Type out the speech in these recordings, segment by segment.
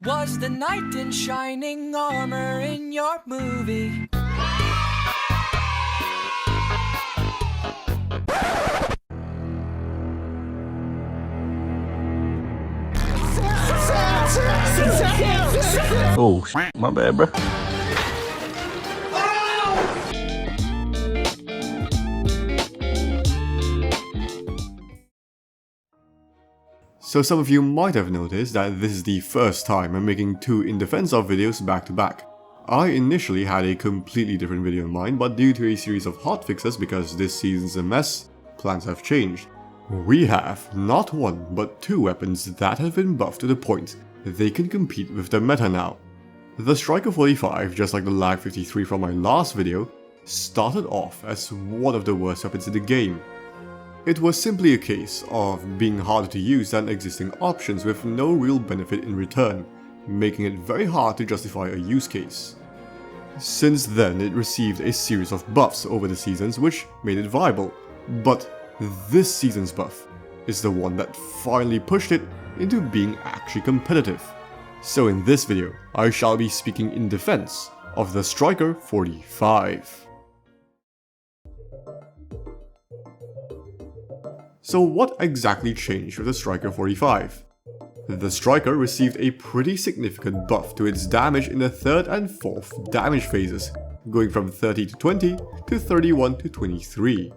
Was the knight in shining armor in your movie? Oh, my bad, bro. So some of you might have noticed that this is the first time I'm making two in defense of videos back to back. I initially had a completely different video in mind, but due to a series of hotfixes because this season's a mess, plans have changed. We have not one but two weapons that have been buffed to the point they can compete with the meta now. The Striker 45, just like the Lag 53 from my last video, started off as one of the worst weapons in the game. It was simply a case of being harder to use than existing options with no real benefit in return, making it very hard to justify a use case. Since then, it received a series of buffs over the seasons which made it viable, but this season's buff is the one that finally pushed it into being actually competitive. So in this video, I shall be speaking in defense of the Striker 45. So what exactly changed with the Striker 45? The Striker received a pretty significant buff to its damage in the 3rd and 4th damage phases, going from 30 to 20 to 31 to 23.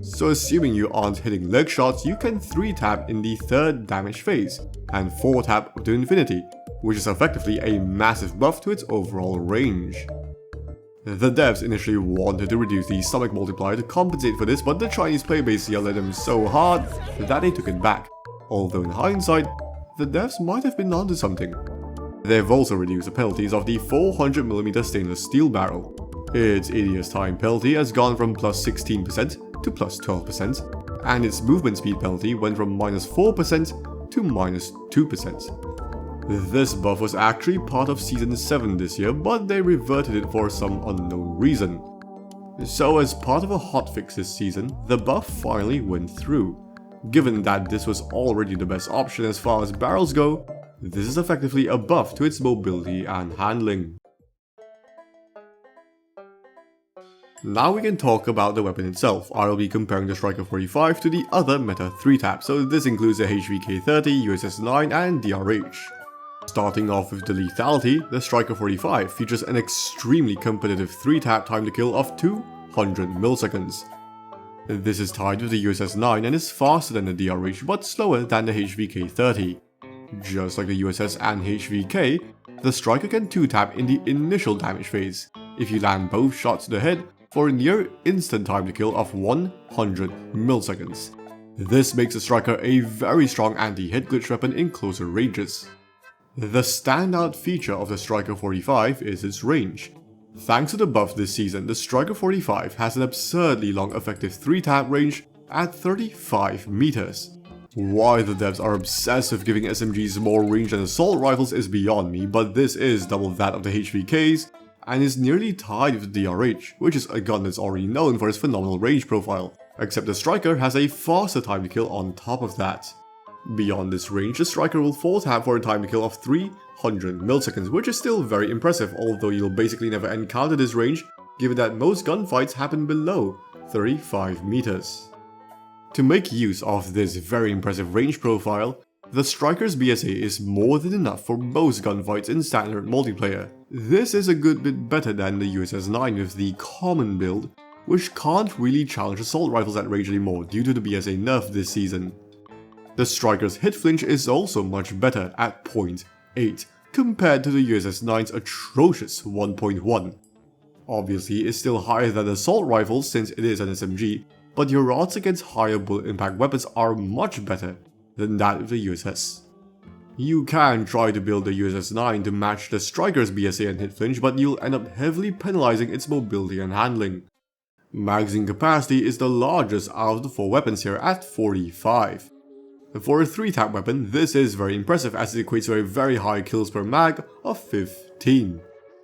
So assuming you aren't hitting leg shots, you can 3-tap in the 3rd damage phase, and 4-tap up to infinity, which is effectively a massive buff to its overall range. The devs initially wanted to reduce the stomach multiplier to compensate for this, but the Chinese playerbase yelled at them so hard that they took it back, although in hindsight, the devs might have been onto something. They've also reduced the penalties of the 400mm stainless steel barrel. Its ADS time penalty has gone from plus 16% to plus 12%, and its movement speed penalty went from minus 4% to minus 2%. This buff was actually part of Season 7 this year, but they reverted it for some unknown reason. So as part of a hotfix this season, the buff finally went through. Given that this was already the best option as far as barrels go, this is effectively a buff to its mobility and handling. Now we can talk about the weapon itself. I'll be comparing the Striker 45 to the other meta 3-tap, so this includes the HVK-30, USS-9 and DRH. Starting off with the lethality, the Striker 45 features an extremely competitive 3-tap time to kill of 200 milliseconds. This is tied with the USS-9 and is faster than the DRH but slower than the HVK-30. Just like the USS and HVK, the Striker can 2-tap in the initial damage phase, if you land both shots to the head, for a near instant time to kill of 100 milliseconds. This makes the Striker a very strong anti-headglitch weapon in closer ranges. The standout feature of the Striker 45 is its range. Thanks to the buff this season, the Striker 45 has an absurdly long effective 3-tap range at 35 meters. Why the devs are obsessed with giving SMGs more range than assault rifles is beyond me, but this is double that of the HVKs, and is nearly tied with the DRH, which is a gun that's already known for its phenomenal range profile, except the Striker has a faster time to kill on top of that. Beyond this range, the Striker will 4-tap for a time to kill of 300 milliseconds, which is still very impressive, although you'll basically never encounter this range, given that most gunfights happen below 35 meters. To make use of this very impressive range profile, the Striker's BSA is more than enough for most gunfights in standard multiplayer. This is a good bit better than the USS-9 with the common build, which can't really challenge assault rifles at range anymore due to the BSA nerf this season. The Striker's hit flinch is also much better at 0.8 compared to the USS-9's atrocious 1.1. Obviously, it's still higher than assault rifles since it is an SMG, but your odds against higher bullet impact weapons are much better than that of the USS. You can try to build the USS-9 to match the Striker's BSA and hit flinch, but you'll end up heavily penalizing its mobility and handling. Magazine capacity is the largest out of the 4 weapons here at 45. For a 3-tap weapon, this is very impressive as it equates to a very high kills per mag of 15.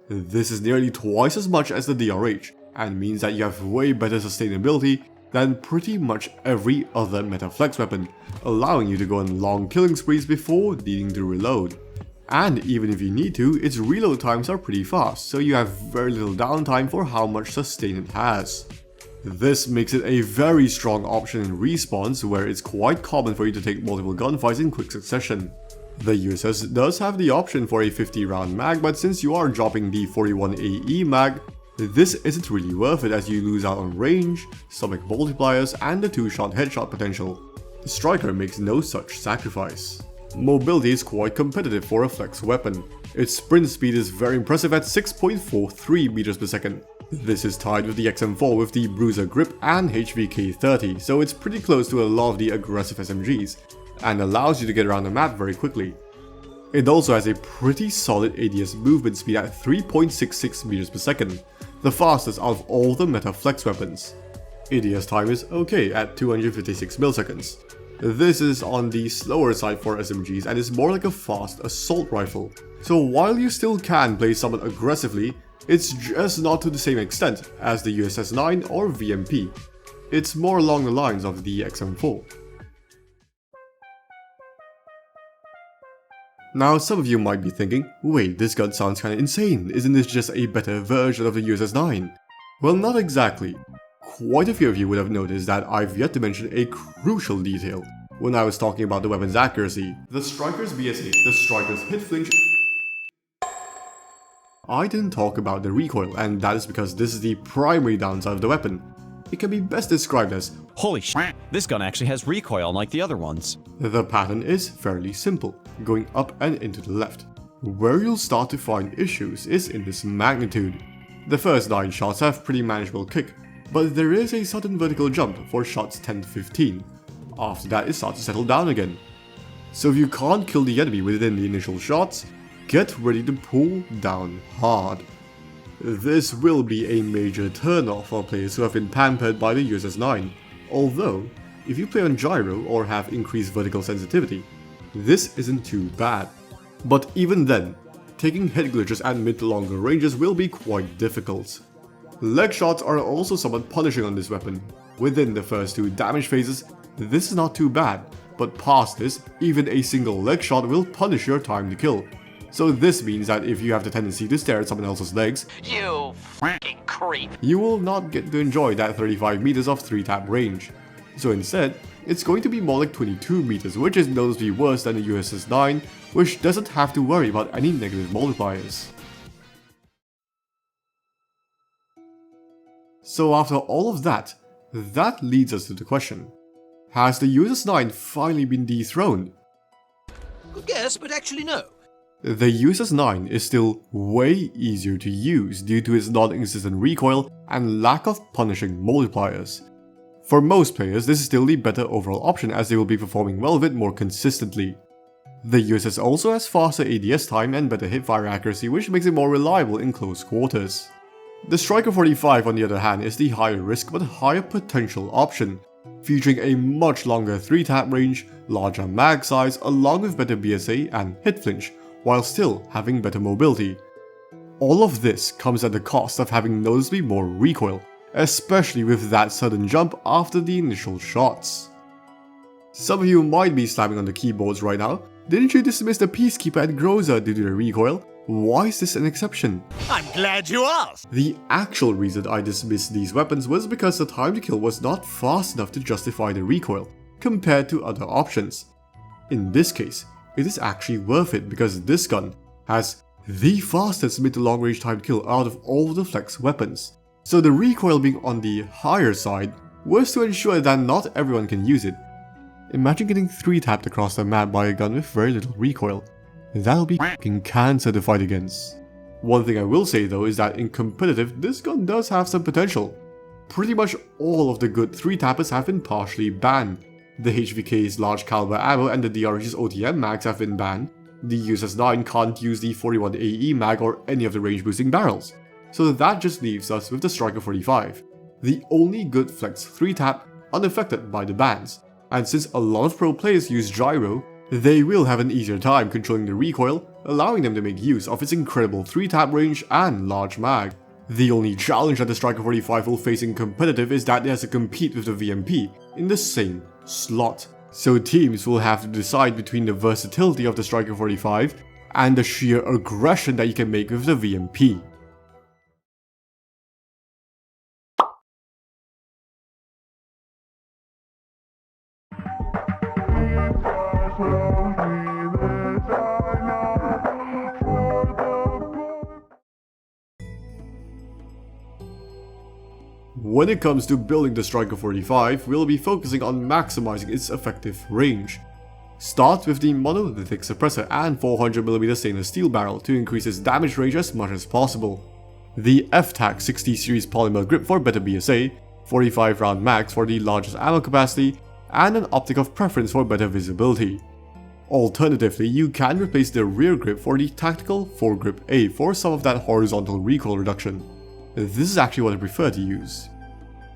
This is nearly twice as much as the DRH, and means that you have way better sustainability than pretty much every other meta flex weapon, allowing you to go on long killing sprees before needing to reload. And even if you need to, its reload times are pretty fast, so you have very little downtime for how much sustain it has. This makes it a very strong option in respawns, where it's quite common for you to take multiple gunfights in quick succession. The USS does have the option for a 50 round mag, but since you are dropping the 41 AE mag, this isn't really worth it as you lose out on range, stomach multipliers, and the 2-shot headshot potential. The Striker makes no such sacrifice. Mobility is quite competitive for a flex weapon. Its sprint speed is very impressive at 6.43 meters per second. This is tied with the XM4 with the Bruiser grip and HVK30, so it's pretty close to a lot of the aggressive SMGs, and allows you to get around the map very quickly. It also has a pretty solid ADS movement speed at 3.66 meters per second, the fastest out of all the meta flex weapons. ADS time is okay at 256 milliseconds. This is on the slower side for SMGs and is more like a fast assault rifle. So while you still can play somewhat aggressively, it's just not to the same extent as the USS-9 or VMP. It's more along the lines of the XM4. Now some of you might be thinking, wait, this gun sounds kinda insane, isn't this just a better version of the USS-9? Well, not exactly. Quite a few of you would have noticed that I've yet to mention a crucial detail when I was talking about the weapon's accuracy. The Striker's BSA, the Striker's hit flinch. I didn't talk about the recoil, and that is because this is the primary downside of the weapon. It can be best described as, holy shit, this gun actually has recoil unlike the other ones. The pattern is fairly simple, going up and into the left. Where you'll start to find issues is in this magnitude. The first 9 shots have pretty manageable kick, but there is a sudden vertical jump for shots 10 to 15. After that it starts to settle down again. So if you can't kill the enemy within the initial shots, get ready to pull down hard. This will be a major turn-off for players who have been pampered by the USS-9, although if you play on gyro or have increased vertical sensitivity, this isn't too bad. But even then, taking head glitches at mid to longer ranges will be quite difficult. Leg shots are also somewhat punishing on this weapon. Within the first 2 damage phases, this is not too bad, but past this, even a single leg shot will punish your time to kill. So this means that if you have the tendency to stare at someone else's legs, you fucking creep, you will not get to enjoy that 35 meters of 3-tap range. So instead, it's going to be more like 22 meters, which is noticeably worse than the USS-9, which doesn't have to worry about any negative multipliers. So after all of that, that leads us to the question, has the USS-9 finally been dethroned? good guess, but actually no. The USS-9 is still way easier to use due to its non-existent recoil and lack of punishing multipliers. For most players, this is still the better overall option as they will be performing well with it more consistently. The USS also has faster ADS time and better hipfire accuracy, which makes it more reliable in close quarters. The Striker 45 on the other hand is the higher risk but higher potential option, featuring a much longer 3-tap range, larger mag size along with better BSA and hit flinch, while still having better mobility. All of this comes at the cost of having noticeably more recoil, especially with that sudden jump after the initial shots. Some of you might be slamming on the keyboards right now. Didn't you dismiss the Peacekeeper at Groza due to the recoil? Why is this an exception? I'm glad you asked. The actual reason I dismissed these weapons was because the time to kill was not fast enough to justify the recoil, compared to other options. In this case, it is actually worth it because this gun has the fastest mid to long range time to kill out of all the flex weapons. So the recoil being on the higher side was to ensure that not everyone can use it. Imagine getting 3-tapped across the map by a gun with very little recoil. That'll be f***ing cancer to fight against. One thing I will say though is that in competitive, this gun does have some potential. Pretty much all of the good 3-tappers have been partially banned. The HVK's large caliber ammo and the DRH's OTM mags have been banned. The USS-9 can't use the 41 AE mag or any of the range boosting barrels. So that just leaves us with the Striker 45, the only good flex 3-tap unaffected by the bans. And since a lot of pro players use gyro, they will have an easier time controlling the recoil, allowing them to make use of its incredible 3-tap range and large mag. The only challenge that the Striker 45 will face in competitive is that it has to compete with the VMP in the same slot. So teams will have to decide between the versatility of the Striker 45 and the sheer aggression that you can make with the VMP. When it comes to building the Striker 45, we'll be focusing on maximizing its effective range. Start with the monolithic suppressor and 400mm stainless steel barrel to increase its damage range as much as possible. The FTAC 60 series polymer grip for better BSA, 45 round max for the largest ammo capacity, and an optic of preference for better visibility. Alternatively, you can replace the rear grip for the tactical foregrip A for some of that horizontal recoil reduction. This is actually what I prefer to use.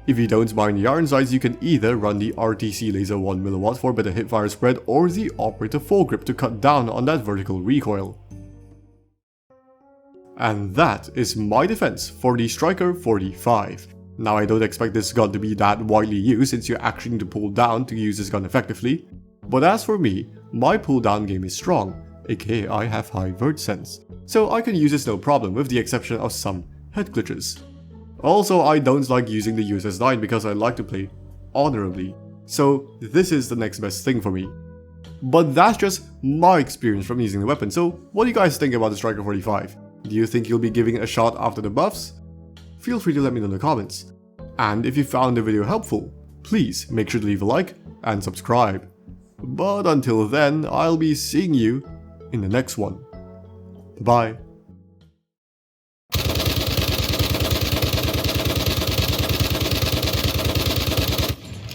If you don't mind the iron sights, you can either run the RTC laser 1mW for better hipfire spread or the operator foregrip to cut down on that vertical recoil. And that is my defense for the Striker 45. Now I don't expect this gun to be that widely used since you actually need to pull down to use this gun effectively, but as for me, my pull down game is strong, aka I have high vert sense, so I can use this no problem with the exception of some head glitches. Also, I don't like using the USS 9 because I like to play honorably, so this is the next best thing for me. But that's just my experience from using the weapon, so what do you guys think about the Striker 45? Do you think you'll be giving it a shot after the buffs? Feel free to let me know in the comments. And if you found the video helpful, please make sure to leave a like and subscribe. But until then, I'll be seeing you in the next one. Bye.